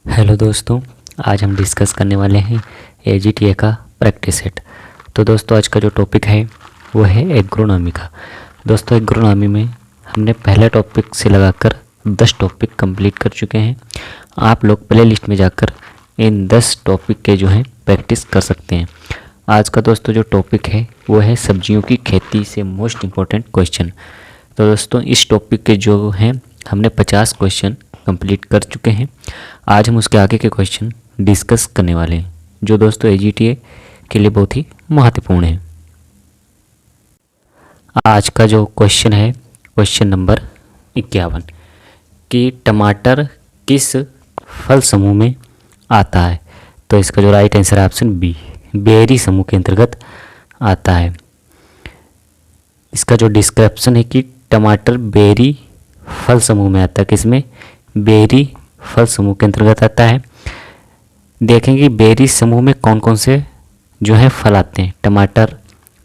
Hello दोस्तों, आज हम डिस्कस करने वाले हैं एजीटीए का प्रैक्टिस सेट। तो दोस्तों आज का जो टॉपिक है वो है एग्रोनॉमी का। दोस्तों एग्रोनॉमी में हमने पहले टॉपिक से लगाकर 10 टॉपिक कंप्लीट कर चुके हैं। आप लोग प्ले लिस्ट में जाकर इन 10 टॉपिक के जो हैं प्रैक्टिस कर सकते हैं। आज का दोस्तों जो टॉपिक है वो है सब्जियों की खेती से मोस्ट इम्पोर्टेंट क्वेश्चन। तो दोस्तों इस टॉपिक के जो हैं हमने 50 क्वेश्चन कंप्लीट कर चुके हैं। आज हम उसके आगे के क्वेश्चन डिस्कस करने वाले हैं जो दोस्तों एजीटीए के लिए बहुत ही महत्वपूर्ण है। आज का जो क्वेश्चन है क्वेश्चन नंबर 51 कि टमाटर किस फल समूह में आता है। तो इसका जो राइट आंसर है ऑप्शन बी, बेरी समूह के अंतर्गत आता है। इसका जो डिस्क्रिप्शन है कि टमाटर बेरी फल समूह में आता है, किसमें? बेरी फल समूह के अंतर्गत आता है। देखेंगे बेरी समूह में कौन कौन से जो है फल आते हैं। टमाटर,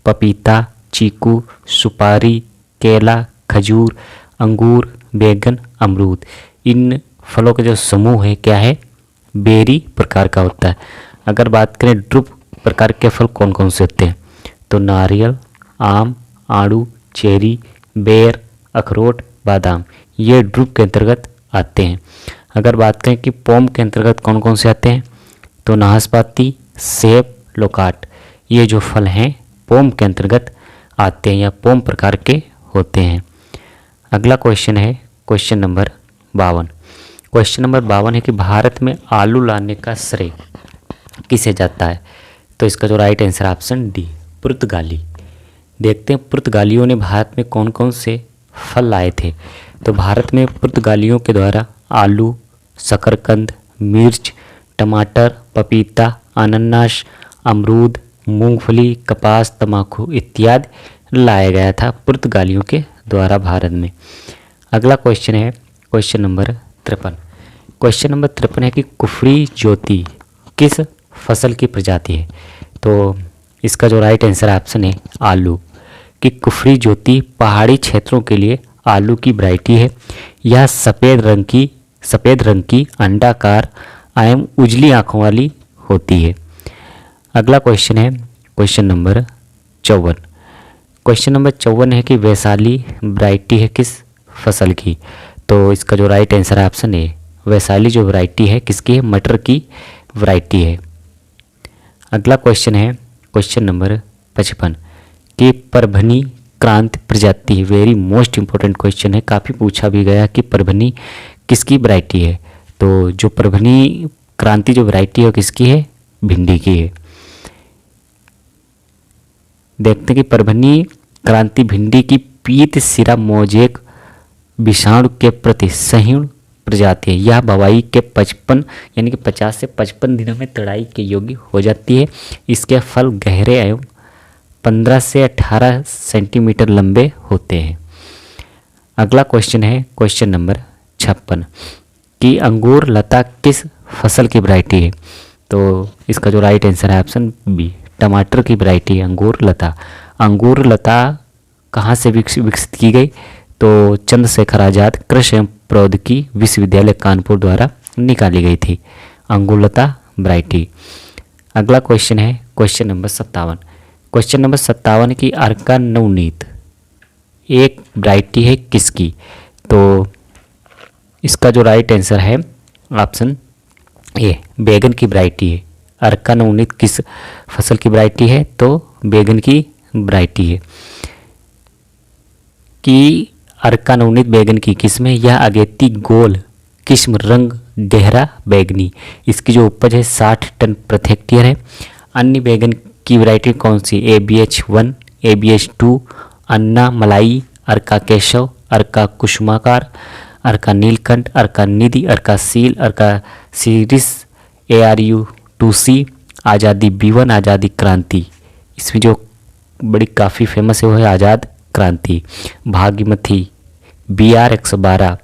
पपीता, चीकू, सुपारी, केला, खजूर, अंगूर, बैगन, अमरूद। इन फलों का जो समूह है क्या है? बेरी प्रकार का होता है। अगर बात करें ड्रुप प्रकार के फल कौन कौन से होते हैं तो नारियल, आम, आड़ू, चेरी, बेर, अखरोट, बादाम, ये ड्रुप के अंतर्गत आते हैं। अगर बात करें कि पोम के अंतर्गत कौन कौन से आते हैं तो नाशपाती, सेब, लोकाट, ये जो फल हैं पोम के अंतर्गत आते हैं या पोम प्रकार के होते हैं। अगला क्वेश्चन है क्वेश्चन नंबर 52। क्वेश्चन नंबर 52 है कि भारत में आलू लाने का श्रेय किसे जाता है। तो इसका जो राइट आंसर ऑप्शन डी, पुर्तगाली। देखते हैं पुर्तगालियों ने भारत में कौन कौन से फल लाए थे। तो भारत में पुर्तगालियों के द्वारा आलू, शकरकंद, मिर्च, टमाटर, पपीता, अनानास, अमरूद, मूंगफली, कपास, तंबाकू इत्यादि लाया गया था पुर्तगालियों के द्वारा भारत में। अगला क्वेश्चन है क्वेश्चन नंबर 53। क्वेश्चन नंबर 53 है कि कुफरी ज्योति किस फसल की प्रजाति है। तो इसका जो राइट आंसर ऑप्शन है आलू, कि कुफरी ज्योति पहाड़ी क्षेत्रों के लिए आलू की वैरायटी है। यह सफ़ेद रंग की अंडाकार एवं उजली आँखों वाली होती है। अगला क्वेश्चन है क्वेश्चन नंबर 54। क्वेश्चन नंबर 54 है कि वैशाली वैरायटी है किस फसल की। तो इसका जो राइट आंसर है ऑप्शन ए, वैशाली जो वैरायटी है किसकी है? मटर की वैरायटी है। अगला क्वेश्चन है क्वेश्चन नंबर 55 कि परभनी क्रांति प्रजाति, वेरी मोस्ट इंपॉर्टेंट क्वेश्चन है, काफ़ी पूछा भी गया कि परभनी किसकी वैरायटी है। तो जो परभनी क्रांति जो वैरायटी है वो किसकी है? भिंडी की है। देखते हैं कि परभनी क्रांति भिंडी की पीत सिरा मोजेक विषाणु के प्रति सहिष्णु प्रजाति है। यह बवाई के 55 यानी कि 50 से 55 दिनों में तड़ाई के योग्य हो जाती है। इसके फल गहरे एवं 15 से 18 सेंटीमीटर लंबे होते हैं। अगला क्वेश्चन है क्वेश्चन नंबर 56 कि अंगूर लता किस फसल की वैरायटी है। तो इसका जो राइट आंसर है ऑप्शन बी, टमाटर की वैरायटी है अंगूर लता। अंगूर लता कहाँ से विकसित की गई तो चंद्रशेखर आज़ाद कृषि एवं प्रौद्योगिकी विश्वविद्यालय कानपुर द्वारा निकाली गई थी अंगूर लता वैरायटी। अगला क्वेश्चन है क्वेश्चन नंबर 57। क्वेश्चन नंबर 57 की अर्का नवनीत एक वैरायटी है किसकी। तो इसका जो राइट आंसर है ऑप्शन ए, बैगन की वैरायटी है। अर्का नवनीत किस फसल की वैरायटी है तो बैगन की वैरायटी है। कि अर्का नवनीत बैगन की किस्म है, यह अगेती गोल किस्म, रंग गहरा बैगनी। इसकी जो उपज है 60 टन प्रति हेक्टेयर है। अन्य बैगन की वैरायटी कौन सी? ABH1, ABH2, अन्ना मलाई, अर्का केशव, अर्का कुसुमाकार, अर्का नीलकंठ, अर्का निधि, अर्का सील, अर्का सीरिस, ARU2C, आज़ादी B1, आज़ादी क्रांति। इसमें जो बड़ी काफ़ी फेमस है वो है आज़ाद क्रांति। भागीमती, BR 112,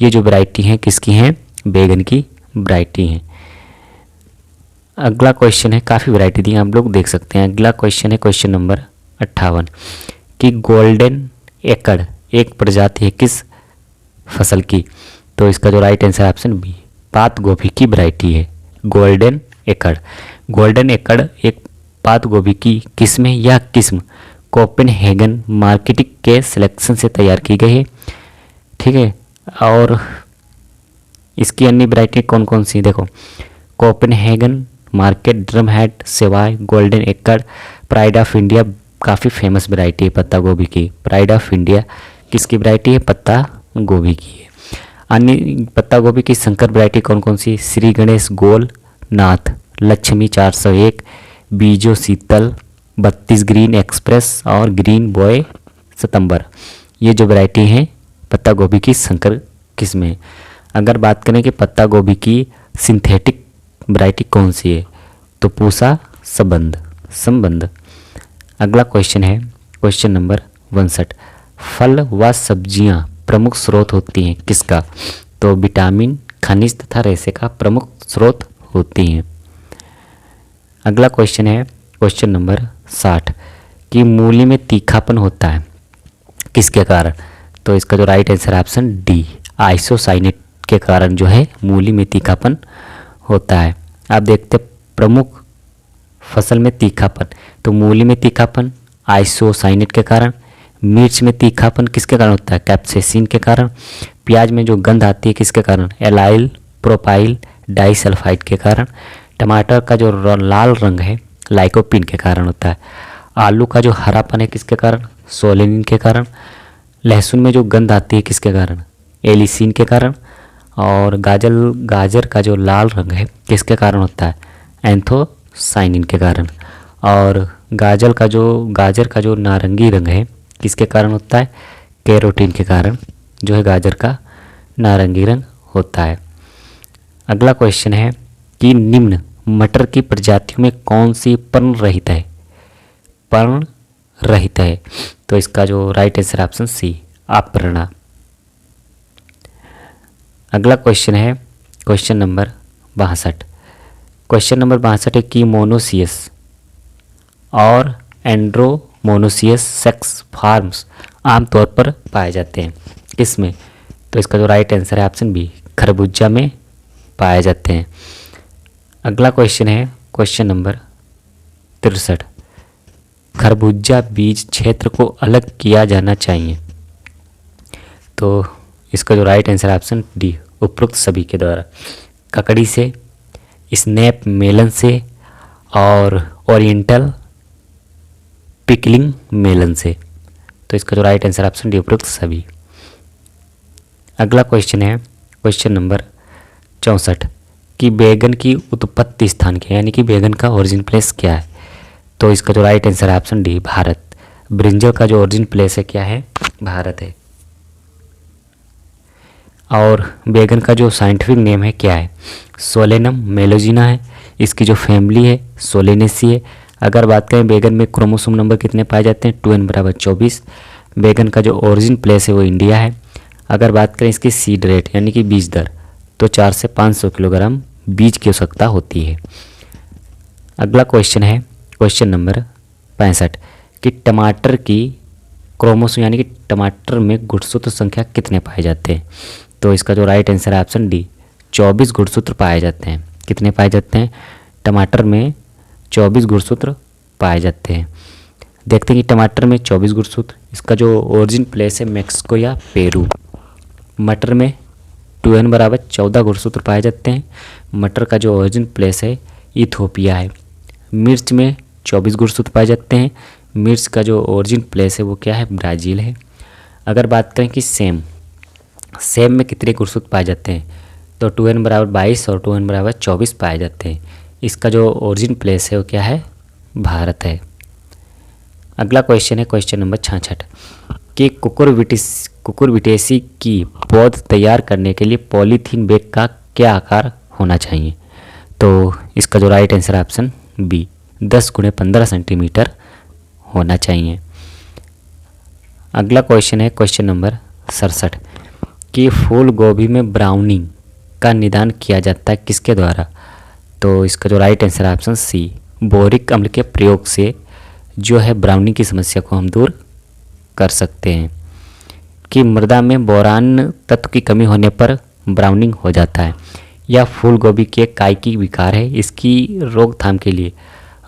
ये जो वैरायटी हैं किसकी हैं? बैगन की वैरायटी हैं। अगला क्वेश्चन है, काफ़ी वैरायटी दी आप लोग देख सकते हैं। अगला क्वेश्चन है क्वेश्चन नंबर 58 कि गोल्डन एकड़ एक प्रजाति है किस फसल की। तो इसका जो राइट आंसर ऑप्शन बी, पात गोभी की वैरायटी है? गोल्डन एकड़। गोल्डन एकड़ एक पात गोभी की किस्म है। यह किस्म कोपेनहेगन मार्केटिंग के सिलेक्शन से तैयार की गई है। ठीक है, और इसकी अन्य वैरायटी कौन कौन सी? देखो, कोपेनहेगन मार्केट, ड्रमहेड, सेवाय, गोल्डन एकड़, प्राइड ऑफ इंडिया काफ़ी फेमस वैरायटी है पत्ता गोभी की। प्राइड ऑफ इंडिया किसकी वैरायटी है? पत्ता गोभी की है। अन्य पत्ता गोभी की संकर वैरायटी कौन कौन सी? श्री गणेश गोल नाथ, लक्ष्मी 401, बीजो शीतल, 32 ग्रीन एक्सप्रेस और ग्रीन बॉय सितंबर। ये जो वैरायटी हैं पत्ता गोभी की संकर किस्में। अगर बात करें कि पत्ता गोभी की सिंथेटिक वैरायटी कौन सी है, तो पूसा संबंध। अगला क्वेश्चन है क्वेश्चन नंबर 62। फल व सब्जियां प्रमुख स्रोत होती हैं किसका? तो विटामिन, खनिज तथा रेशे का प्रमुख स्रोत होती हैं। अगला क्वेश्चन है क्वेश्चन नंबर 60 कि मूली में तीखापन होता है किसके कारण? तो इसका जो राइट आंसर है ऑप्शन डी, आइसोसाइनेट के कारण जो है मूली में तीखापन होता है। आप देखते प्रमुख फसल में तीखापन, तो मूली में तीखापन आइसोसाइनेट के कारण, मिर्च में तीखापन किसके कारण होता है? कैप्सेसिन के कारण। प्याज में जो गंध आती है किसके कारण? एलाइल प्रोपाइल डाइसल्फाइड के कारण। टमाटर का जो लाल रंग है लाइकोपिन के कारण होता है। आलू का जो हरापन है किसके कारण? सोलेनिन के कारण। लहसुन में जो गंध आती है किसके कारण? एलिसिन के कारण। और गाजर का जो लाल रंग है किसके कारण होता है? एंथोसाइनिन के कारण। और गाजर का जो नारंगी रंग है किसके कारण होता है? कैरोटीन के कारण जो है गाजर का नारंगी रंग होता है। अगला क्वेश्चन है कि निम्न मटर की प्रजातियों में कौन सी पर्ण रहित है? तो इसका जो right answer option C, Aparna. अगला क्वेश्चन है क्वेश्चन नंबर 62। क्वेश्चन नंबर 62 है कि मोनोसियस और एंड्रोमोनोसियस सेक्स फॉर्म्स आमतौर पर पाए जाते हैं किसमें? तो इसका जो राइट आंसर है ऑप्शन बी, खरबूजा में पाए जाते हैं। अगला क्वेश्चन है क्वेश्चन नंबर 63। खरबूजा बीज क्षेत्र को अलग किया जाना चाहिए। तो इसका जो राइट आंसर है ऑप्शन डी, उपरोक्त सभी के द्वारा। ककड़ी से, स्नैप मेलन से और ओरिएंटल पिकलिंग मेलन से। तो इसका जो राइट आंसर ऑप्शन डी, उपरोक्त सभी। अगला क्वेश्चन है क्वेश्चन नंबर 64 कि बैगन की उत्पत्ति स्थान क्या है, यानी कि बैगन का ओरिजिन प्लेस क्या है? तो इसका जो राइट आंसर है ऑप्शन डी, भारत। ब्रिंजल का जो ओरिजिन प्लेस है क्या है? भारत है। और बैगन का जो साइंटिफिक नेम है क्या है? सोलेनम मेलोजिना है। इसकी जो फैमिली है सोलेनेसी है। अगर बात करें बैगन में क्रोमोसोम नंबर कितने पाए जाते हैं? 2n = 24। बैगन का जो ओरिजिन प्लेस है वो इंडिया है। अगर बात करें इसकी सीड रेट यानी कि बीज दर, तो 4 से 500 किलोग्राम बीज की आवश्यकता होती है। अगला क्वेश्चन है क्वेश्चन नंबर 65 कि टमाटर की क्रोमोसोम यानी कि टमाटर में गुणसूत्र संख्या कितने पाए जाते हैं? तो इसका जो राइट आंसर है ऑप्शन डी, 24 गुणसूत्र पाए जाते हैं। कितने पाए जाते हैं? टमाटर में 24 गुणसूत्र पाए जाते हैं। देखते हैं कि टमाटर में 24 गुणसूत्र, इसका जो ओरिजिन प्लेस है मैक्सिको या पेरू। मटर में 2n = 14 गुणसूत्र पाए जाते हैं। मटर का जो ओरिजिन प्लेस है इथोपिया है। मिर्च में 24 गुणसूत्र पाए जाते हैं। मिर्च का जो ओरिजिन प्लेस है वो क्या है? ब्राज़ील है। अगर बात करें कि सेम में कितने गुणसूत्र पाए जाते हैं? तो 2n = 22 और 2n = 24 पाए जाते हैं। इसका जो ओरिजिन प्लेस है वो क्या है? भारत है। अगला क्वेश्चन है क्वेश्चन नंबर 66 कि कुकुरबिटेसी की पौध तैयार करने के लिए पॉलीथीन बैग का क्या आकार होना चाहिए? तो इसका जो राइट आंसर है ऑप्शन बी, 10 × 15 सेंटीमीटर होना चाहिए। अगला क्वेश्चन है क्वेश्चन नंबर 67 कि फूल गोभी में ब्राउनिंग का निदान किया जाता है किसके द्वारा? तो इसका जो राइट आंसर है ऑप्शन सी, बोरिक अम्ल के प्रयोग से जो है ब्राउनिंग की समस्या को हम दूर कर सकते हैं। कि मृदा में बोरान तत्व की कमी होने पर ब्राउनिंग हो जाता है। या फूल गोभी के कायिकी विकार है। इसकी रोकथाम के लिए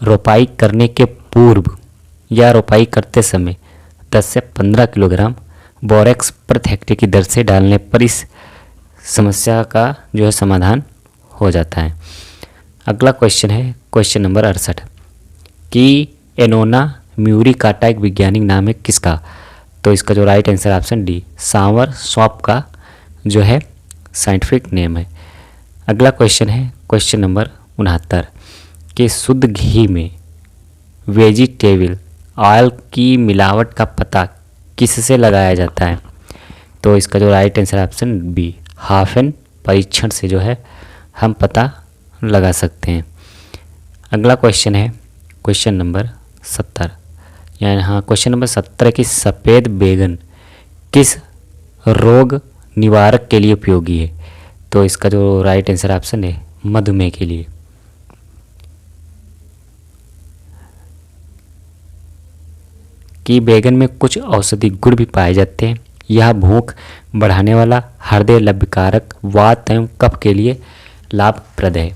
रोपाई करने के पूर्व या रोपाई करते समय 10 से 15 किलोग्राम बोरेक्स प्रति हेक्टेयर की दर से डालने पर इस समस्या का जो है समाधान हो जाता है। अगला क्वेश्चन है क्वेश्चन नंबर 68 कि एनोना म्यूरी काटा एक वैज्ञानिक नाम है किसका? तो इसका जो राइट आंसर ऑप्शन डी सांवर सौंप का जो है साइंटिफिक नेम है। अगला क्वेश्चन है क्वेश्चन नंबर 69 कि शुद्ध घी में वेजिटेबल ऑयल की मिलावट का पता किससे लगाया जाता है? तो इसका जो राइट आंसर ऑप्शन बी हाफेन परीक्षण से जो है हम पता लगा सकते हैं। अगला क्वेश्चन है क्वेश्चन नंबर 70 यानी हाँ क्वेश्चन नंबर 70 कि सफ़ेद बैगन किस रोग निवारक के लिए उपयोगी है? तो इसका जो राइट आंसर ऑप्शन है मधुमेह के लिए। कि बैगन में कुछ औषधि गुण भी पाए जाते हैं। यह भूख बढ़ाने वाला, हृदय लभ्यकारक, वात एवं कफ के लिए लाभप्रद है।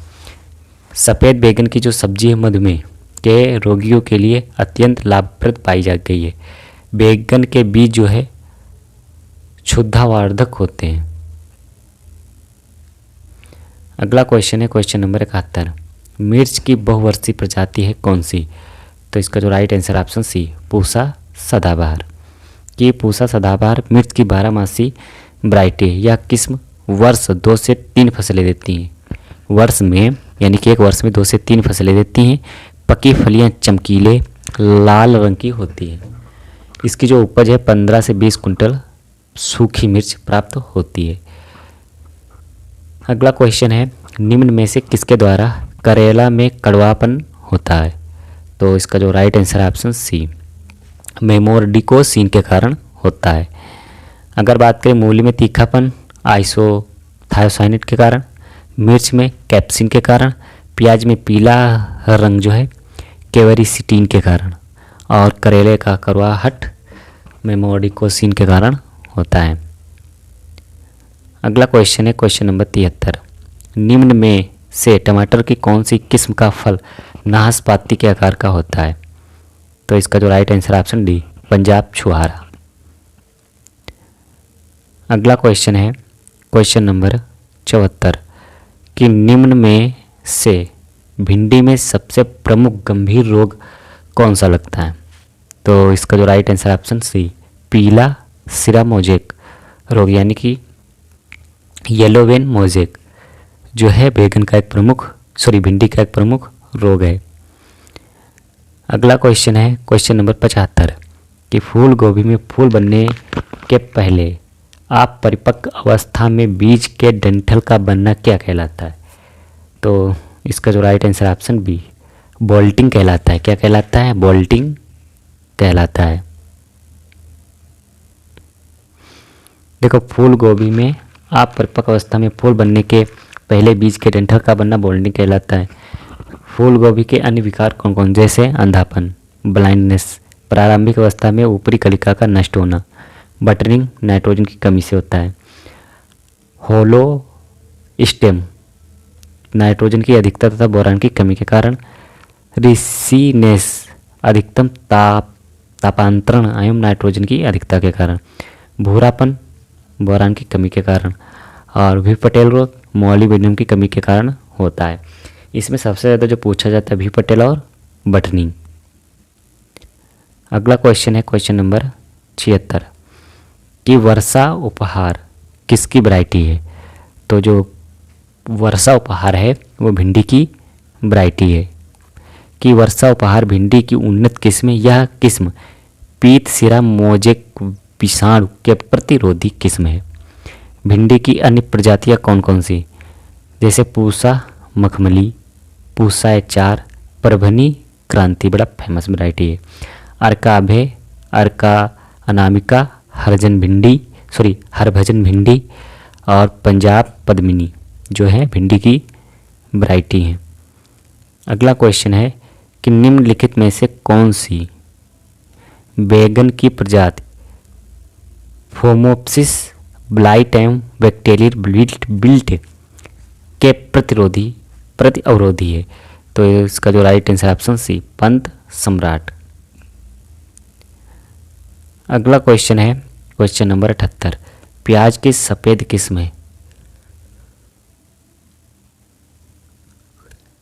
सफ़ेद बैगन की जो सब्जी है मधुमेह के रोगियों के लिए अत्यंत लाभप्रद पाई जा गई है। बैगन के बीज जो है क्षुधावर्धक होते हैं। अगला क्वेश्चन है क्वेश्चन नंबर 71 मिर्च की बहुवर्षीय प्रजाति है कौन सी? तो इसका जो right answer option C Pusa Sadabahar. कि पूसा सदाबहार मिर्च की 12 वैरायटी है। यह किस्म वर्ष 2 से 3 फसलें देती हैं। वर्ष में यानी कि एक वर्ष में 2 से 3 फसलें देती हैं। पकी फलियां चमकीले लाल रंग की होती हैं। इसकी जो उपज है 15 से 20 कुंटल सूखी मिर्च प्राप्त होती है। अगला क्वेश्चन है निम्न में से किसके द्वारा करेला में कड़वापन होता है? तो इसका जो राइट आंसर ऑप्शन सी मेमोर्डिकोसिन के कारण होता है। अगर बात करें मूली में तीखापन आइसोथायोसाइनेट के कारण, मिर्च में कैप्सिन के कारण, प्याज में पीला रंग जो है केवरिसिटीन के कारण और करेले का कड़वाहट मेमोर्डिकोसिन के कारण होता है। अगला क्वेश्चन है क्वेश्चन नंबर 73 निम्न में से टमाटर की कौन सी किस्म का फल नाशपाती के आकार का होता है? तो इसका जो right answer option D Punjab Chhuhara. अगला क्वेश्चन है क्वेश्चन नंबर 74 कि निम्न में से भिंडी में सबसे प्रमुख गंभीर रोग कौन सा लगता है? तो इसका जो राइट आंसर ऑप्शन सी पीला सिरा मोजेक रोग यानी कि येलो वेन मोजेक जो है बैगन का एक प्रमुख भिंडी का एक प्रमुख रोग है। अगला क्वेश्चन है क्वेश्चन नंबर 75 कि फूल गोभी में फूल बनने के पहले आप परिपक्व अवस्था में बीज के डंठल का बनना क्या कहलाता है? तो इसका जो right answer option B bolting कहलाता है। क्या कहलाता है? बोल्टिंग कहलाता है। देखो फूल गोभी में आप परिपक्व अवस्था में फूल बनने के पहले बीज के डंठल का बनना बोल्टिंग कहलाता है। फूल गोभी के अन्य विकार कौन कौन जैसे अंधापन ब्लाइंडनेस, प्रारंभिक अवस्था में ऊपरी कलिका का नष्ट होना, बटरिंग नाइट्रोजन की कमी से होता है, होलो स्टेम नाइट्रोजन की अधिकता तथा बोरान की कमी के कारण, रिसीनेस अधिकतम तापांतरण एवं नाइट्रोजन की अधिकता के कारण, भूरापन बोरान की कमी के कारण और भी पटेल रोग मॉलिब्डेनम की कमी के कारण होता है। इसमें सबसे ज़्यादा जो पूछा जाता है भी पटेल और बटनिंग। अगला क्वेश्चन है क्वेश्चन नंबर 76 कि वर्षा उपहार किसकी वैरायटी है? तो जो वर्षा उपहार है वो भिंडी की वैरायटी है। कि वर्षा उपहार भिंडी की उन्नत किस्म है। यह किस्म पीत सिरा मोजेक विषाणु के प्रतिरोधी किस्म है। भिंडी की अन्य प्रजातियां कौन कौन सी जैसे पूसा मखमली, पूसा एचार, परभनी क्रांति बड़ा फेमस वैरायटी है। अर्काभे, अर्का अनामिका, हरभजन भिंडी और पंजाब पद्मिनी जो है भिंडी की वैरायटी हैं। अगला क्वेश्चन है कि निम्नलिखित में से कौन सी बैगन की प्रजाति फोमोप्सिस ब्लाइट एवं बैक्टीरियल बिल्ट के प्रति अवरोधी है। तो इसका जो right answer option C, Pant Samrat. अगला क्वेश्चन है क्वेश्चन नंबर 78, प्याज की सफ़ेद किस्म है।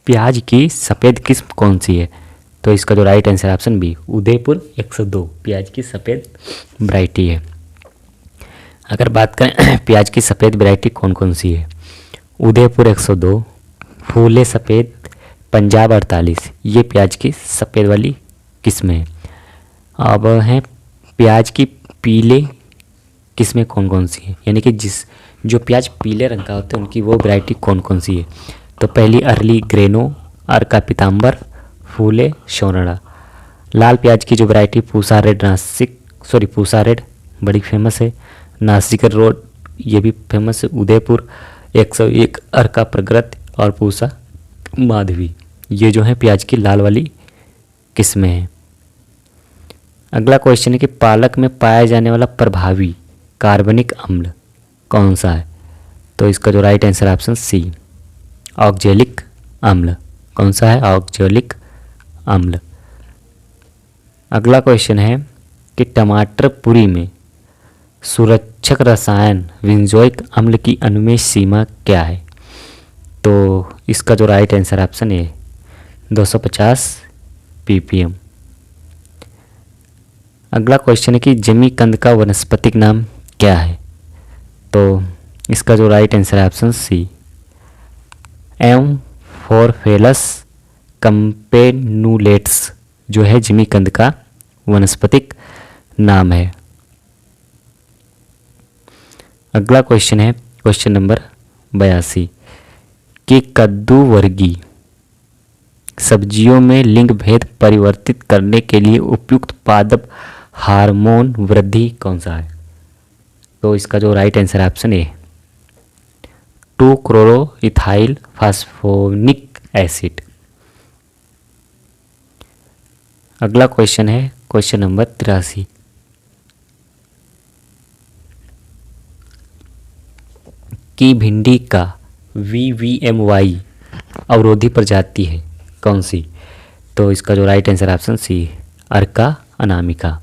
प्याज की सफ़ेद किस्म कौन सी है? तो इसका जो right answer option B, Udaipur 102 प्याज की सफ़ेद वैरायटी है। अगर बात करें प्याज की सफ़ेद वैरायटी कौन कौन सी है, उदयपुर 102, फूले सफ़ेद, पंजाब 48, ये प्याज की सफ़ेद वाली किस्में हैं। अब हैं प्याज की पीले किस्में कौन कौन सी हैं, यानी कि जो प्याज पीले रंग का होता है उनकी वो वैरायटी कौन कौन सी है। तो पहली अर्ली ग्रेनो, अर्का पीताम्बर, फूले शोरड़ा। लाल प्याज की जो वैरायटी पूसा रेड बड़ी फेमस है। नासिक रोड ये भी फेमस है। उदयपुर 101, अर्का प्रगत और पूसा माधवी, ये जो है प्याज की लाल वाली किस्में हैं। अगला क्वेश्चन है कि पालक में पाया जाने वाला प्रभावी कार्बनिक अम्ल कौन सा है? तो इसका जो right answer option C, oxalic अम्ल। कौन सा है? ऑक्जेलिक अम्ल। अगला क्वेश्चन है कि टमाटर पुरी में सुरक्षक रसायन विंजोइक अम्ल की अनुमेय सीमा क्या है? तो इसका जो राइट आंसर ऑप्शन है 250 ppm। अगला क्वेश्चन है कि जमीकंद का वनस्पतिक नाम क्या है? तो इसका जो राइट आंसर है ऑप्शन सी, एम्फोरफेलस कैम्पेनुलेट्स जो है जमीकंद का वनस्पतिक नाम है। अगला क्वेश्चन है क्वेश्चन नंबर 82 कि कद्दू वर्गीय सब्जियों में लिंग भेद परिवर्तित करने के लिए उपयुक्त पादप हार्मोन वृद्धि कौन सा है? तो इसका जो राइट आंसर ऑप्शन है 2-क्लोरोइथाइल फास्फोनिक एसिड। अगला क्वेश्चन है क्वेश्चन नंबर 83 कि भिंडी का VVMY अवरोधी प्रजाति है कौन सी? तो इसका जो राइट आंसर ऑप्शन सी, अर्का अनामिका।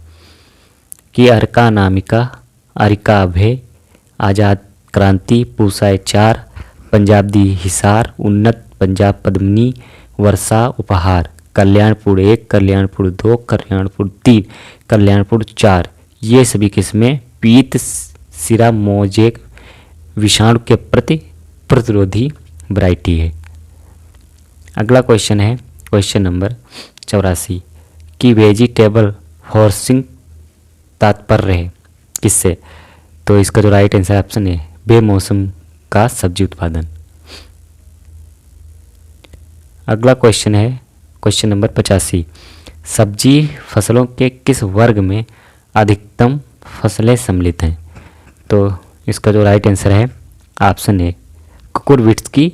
कि अर्का अनामिका, अरिका अभय, आज़ाद क्रांति, पूसा 4, पंजाब दी हिसार, उन्नत पंजाब पद्मिनी, वर्षा उपहार, कल्याणपुर 1, कल्याणपुर 2, कल्याणपुर 3, कल्याणपुर 4, ये सभी किस्में पीत सिरा मोजेक विषाणु के प्रति प्रतिरोधी वैरायटी है। अगला क्वेश्चन है क्वेश्चन नंबर 84 कि वेजिटेबल फॉर्सिंग तात्पर्य है किससे? तो इसका जो राइट आंसर ऑप्शन है बेमौसम का सब्जी उत्पादन। अगला क्वेश्चन है क्वेश्चन नंबर 85 सब्जी फसलों के किस वर्ग में अधिकतम फसलें सम्मिलित हैं? तो इसका जो राइट आंसर है ऑप्शन है कुकुरबिट्स की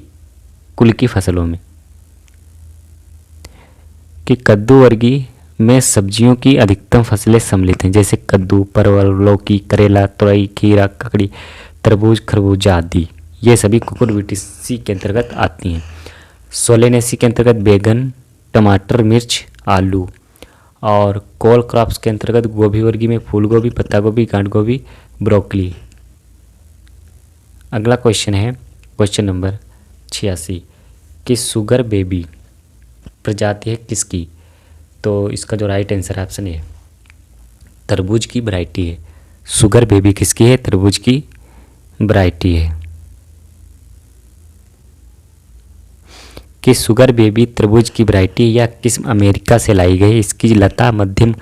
कुल की फसलों में। कि कद्दू वर्गीय में सब्जियों की अधिकतम फसलें सम्मिलित हैं, जैसे कद्दू, परवल, लौकी, करेला, तुरई, खीरा, ककड़ी, तरबूज, खरबूजा आदि, ये सभी कुकुरबिटेसी के अंतर्गत आती हैं। सोलेनेसी के अंतर्गत बैगन, टमाटर, मिर्च, आलू, और कोल क्रॉप्स के अंतर्गत गोभी वर्गीय में फूल गोभी, पत्ता गोभी, गांठ गोभी, ब्रोकली। अगला क्वेश्चन है क्वेश्चन नंबर 86 कि शुगर बेबी प्रजाति है किसकी? तो इसका जो राइट आंसर ऑप्शन है तरबूज की वैरायटी है। शुगर बेबी किसकी है? तरबूज की वैरायटी है। कि शुगर बेबी तरबूज की वैरायटी या किस्म अमेरिका से लाई गई, इसकी लता मध्यम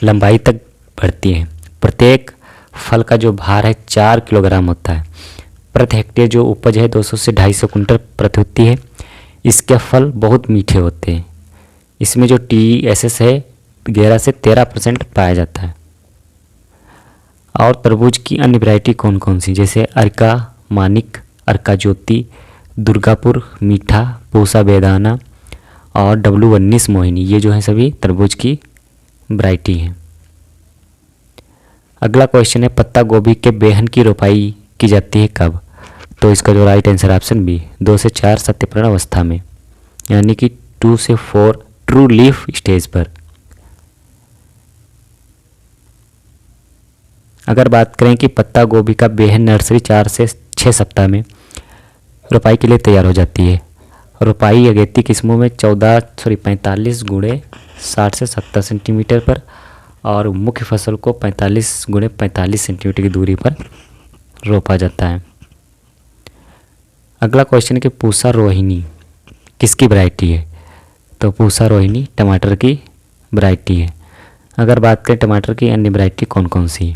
लंबाई तक बढ़ती है। प्रत्येक फल का जो भार है 4 किलोग्राम होता है। प्रति हेक्टेयर जो उपज है 200 से 250 कुंटल प्रति होती है। इसके फल बहुत मीठे होते हैं। इसमें जो TSS है 11 से 13% पाया जाता है। और तरबूज की अन्य वैरायटी कौन कौन सी, जैसे अर्का मानिक, अर्का ज्योति, दुर्गापुर मीठा, पूसा बेदाना और W19 मोहिनी, ये जो है सभी तरबूज की वैरायटी हैं। अगला क्वेश्चन है पत्ता गोभी के बेहन की रोपाई की जाती है कब? तो इसका जो राइट आंसर ऑप्शन बी 2 से 4 सत्यपर्ण अवस्था में, यानी कि 2 से 4 ट्रू लीफ स्टेज पर। अगर बात करें कि पत्ता गोभी का बेहन नर्सरी 4 से 6 सप्ताह में रोपाई के लिए तैयार हो जाती है। रोपाई अगेती किस्मों में 45 गुणे 60 से 70 सेंटीमीटर पर और मुख्य फसल को 45 गुणे 45 सेंटीमीटर की दूरी पर रोपा जाता है। अगला क्वेश्चन है कि पूसा रोहिणी किसकी वैरायटी है? तो पूसा रोहिणी टमाटर की वैरायटी है। अगर बात करें टमाटर की अन्य वैरायटी कौन कौन सी है,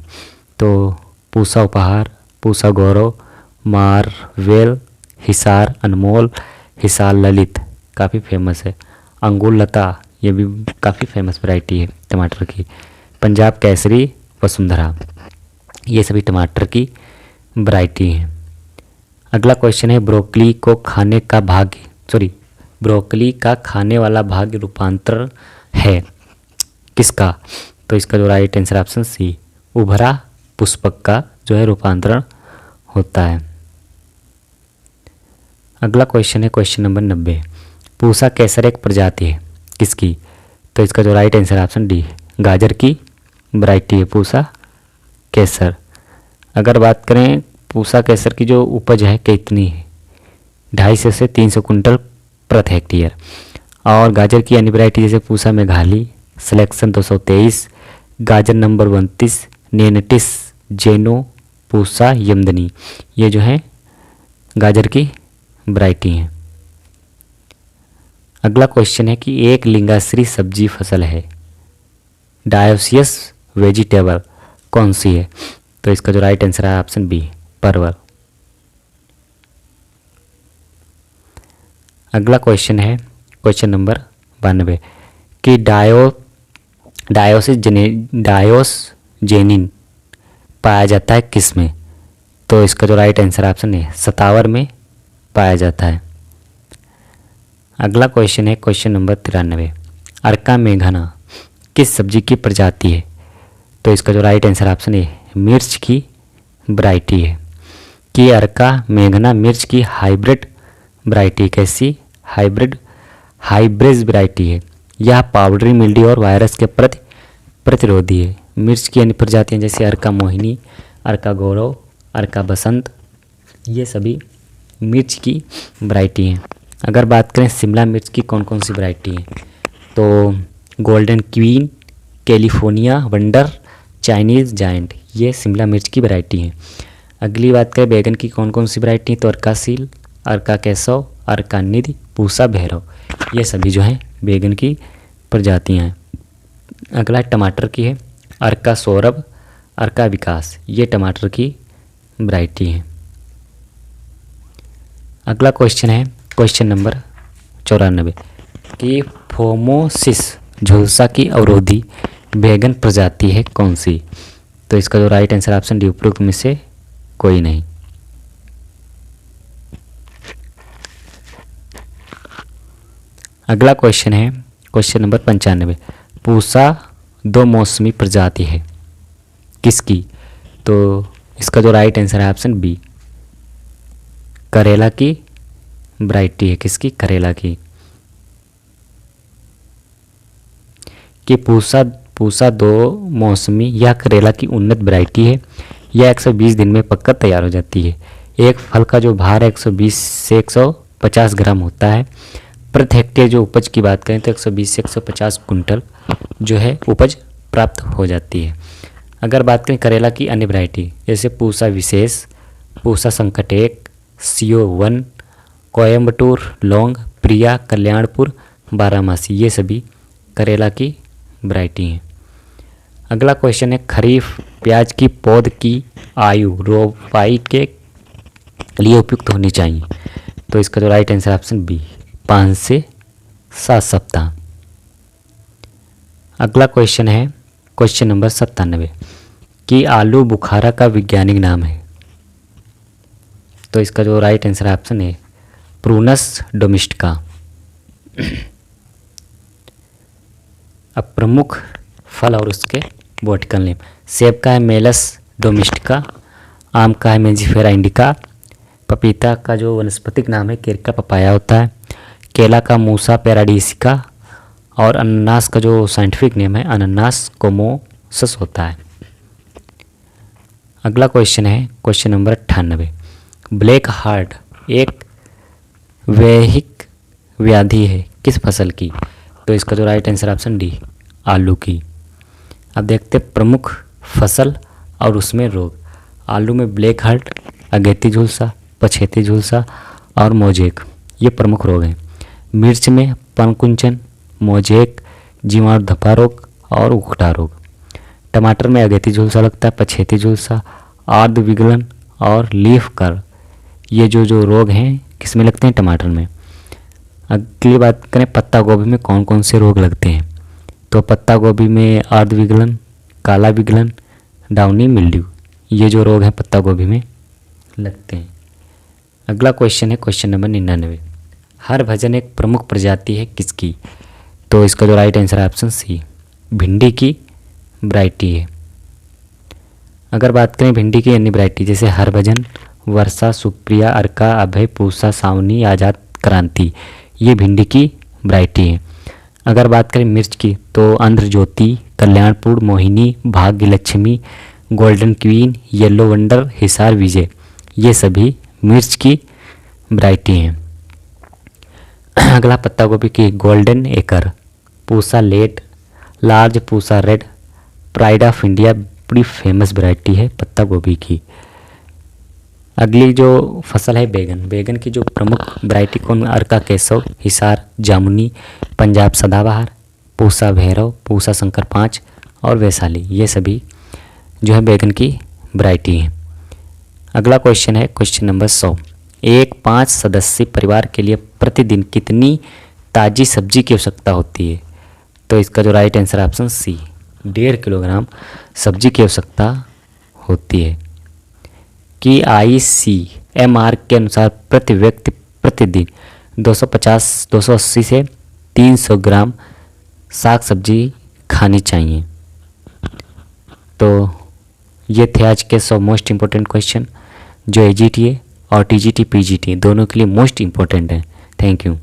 तो पूसा उपहार, पूसा गौरव, मारवेल, हिसार अनमोल, हिसार ललित काफ़ी फेमस है, अंगूर लता ये भी काफ़ी फेमस वैरायटी है टमाटर की, पंजाब केसरी, वसुंधरा ये सभी टमाटर की वैरायटी हैं। अगला क्वेश्चन है ब्रोकली को खाने का भाग्य ब्रोकली का खाने वाला भाग्य रूपांतर है किसका? तो इसका जो राइट आंसर ऑप्शन सी उभरा पुष्पक का जो है रूपांतरण होता है। अगला क्वेश्चन है क्वेश्चन नंबर 90, पूसा केसर एक प्रजाति है किसकी? तो इसका जो राइट आंसर ऑप्शन डी गाजर की वैरायटी है पूसा केसर। अगर बात करें पूसा केसर की जो उपज है कितनी है, 250 से 300 कुंटल प्रति हेक्टेयर। और गाजर की अन्य वैरायटी जैसे पूसा मेघाली, सिलेक्शन 223, गाजर नंबर 29, नेनेटिस, जेनो, पूसा यमदनी ये जो है गाजर की वैरायटी हैं। अगला क्वेश्चन है कि एक लिंगाश्री सब्जी फसल है डायोसियस वेजिटेबल कौन सी है? तो इसका जो राइट आंसर है ऑप्शन बी परवल। अगला क्वेश्चन है क्वेश्चन नंबर 92 कि डायोसजेनिन पाया जाता है किस में? तो इसका जो राइट आंसर ऑप्शन है सतावर में पाया जाता है। अगला क्वेश्चन है क्वेश्चन नंबर 93 अर्का मेघना किस सब्जी की प्रजाति है? तो इसका जो राइट आंसर ऑप्शन है मिर्च की वैरायटी है कि अर्का मेघना मिर्च की हाइब्रिड वैरायटी कैसी हाइब्रिड वैरायटी है। यह पाउडरी मिल्डी और वायरस के प्रति प्रतिरोधी है। मिर्च की अन्य प्रजातियाँ जैसे अर्का मोहिनी, अर्का गौरव, अर्का बसंत ये सभी मिर्च की वैरायटी हैं। अगर बात करें शिमला मिर्च की कौन कौन सी वैरायटी हैं, तो golden queen, California wonder, Chinese giant ये शिमला मिर्च की वैरायटी हैं। अगली बात करें बैगन की कौन कौन सी वैरायटी हैं, तो अर्का सील, अर्का केशव, अर्का निधि, पूसा भैरव ये सभी जो हैं बैगन की प्रजातियाँ हैं। अगला टमाटर की है अर्का सौरभ, अर्का विकास ये टमाटर की वैरायटी हैं। अगला क्वेश्चन है क्वेश्चन नंबर 94 कि फोमोसिस झुलसा की अवरोधी बैगन प्रजाति है कौन सी? तो इसका जो राइट आंसर ऑप्शन डी उपरोक्त में से कोई नहीं। अगला क्वेश्चन है क्वेश्चन नंबर 95 पूसा दो मौसमी प्रजाति है किसकी? तो इसका जो राइट आंसर है ऑप्शन बी करेला की वैरायटी है किसकी? करेला की। कि पूसा दो मौसमी या करेला की उन्नत वैरायटी है। यह 120 दिन में पककर तैयार हो जाती है। एक फल का जो भार 120 से 150 ग्राम होता है। प्रति हेक्टेयर जो उपज की बात करें तो 120 से 150 कुंटल जो है उपज प्राप्त हो जाती है। अगर बात करें करेला की अन्य वैरायटी जैसे पूसा विशेष, पूसा संकटेक, CO1, कोयम्बटूर, लौंग, प्रिया, कल्याणपुर, बारामासी ये सभी करेला की वैरायटी हैं। अगला क्वेश्चन है खरीफ प्याज की पौध की आयु रोपाई के लिए उपयुक्त होनी चाहिए। तो इसका जो राइट आंसर ऑप्शन बी 5 से 7 सप्ताह। अगला क्वेश्चन है क्वेश्चन नंबर 97 कि आलू बुखारा का वैज्ञानिक नाम है। तो इसका जो राइट आंसर ऑप्शन है प्रूनस डोमेस्टिका। अब प्रमुख फल और उसके बॉटिकल नेम, सेब का है मेलस डोमेस्टिका, आम का है मेंजिफेरा इंडिका, पपीता का जो वनस्पतिक नाम है केरका पपाया होता है। केला का मूसा पैराडीसिका और अनानास का जो साइंटिफिक नेम है अनानास कोमोसस होता है। अगला क्वेश्चन है क्वेश्चन नंबर 98। ब्लैक हार्ट एक वैहिक व्याधि है किस फसल की? तो इसका जो राइट आंसर ऑप्शन डी आलू की। अब देखते हैं प्रमुख फसल और उसमें रोग। आलू में ब्लैक हार्ट, अगेती झुलसा, पछेती झुलसा और मोजेक ये प्रमुख रोग हैं। मिर्च में पनकुंचन, मोजेक, जीवाणु धब्बा रोग और उकठा रोग। टमाटर में अगेती झुलसा लगता है, पछेती झुलसा, आर्द्र विगलन और लीफ कर्ल ये जो रोग हैं किस में लगते हैं? टमाटर में। अगली बात करें पत्ता गोभी में कौन कौन से रोग लगते हैं? तो पत्ता गोभी में आर्द्र विगलन, काला विगलन, डाउनी मिल्ड्यू ये जो रोग हैं पत्ता गोभी में लगते हैं। अगला क्वेश्चन है क्वेश्चन नंबर 99। हर भजन एक प्रमुख प्रजाति है किसकी? तो इसका जो राइट आंसर है ऑप्शन सी भिंडी की वैरायटी है। अगर बात करें भिंडी की अन्य वैरायटी जैसे हरभजन, वर्षा, सुप्रिया, अर्का, अभय, पूसा, सावनी, आज़ाद, क्रांति ये भिंडी की वैरायटी है। अगर बात करें मिर्च की तो आंध्र ज्योति, Kalyanpur, Mohini, Bhagya Lakshmi, golden queen, yellow wonder, Hisar Vijay ये सभी मिर्च की वैरायटी हैं। अगला पत्ता गोभी की Golden Acre, Pusa Late, Large Pusa Red, Pride of India बड़ी फेमस वैरायटी है पत्ता गोभी की। अगली जो फसल है बैगन। बैगन की जो प्रमुख वैरायटी कौन? अर्का केशव, हिसार जामुनी, पंजाब सदाबहार, पूसा भैरव, पूसा शंकर 5 और वैशाली ये सभी जो है बैगन की वैरायटी हैं। अगला क्वेश्चन है क्वेश्चन नंबर 100। एक 5 सदस्यीय परिवार के लिए प्रतिदिन कितनी ताज़ी सब्जी की आवश्यकता होती है? तो इसका जो right answer option C 1.5 kilogram सब्जी की आवश्यकता होती है। कि ICMR के अनुसार प्रति व्यक्ति प्रतिदिन 280 से 300 ग्राम साग सब्जी खानी चाहिए। तो ये थे आज के 100 मोस्ट इम्पोर्टेंट क्वेश्चन जो AGTA और TGT PGT दोनों के लिए मोस्ट इम्पोर्टेंट है। Thank you.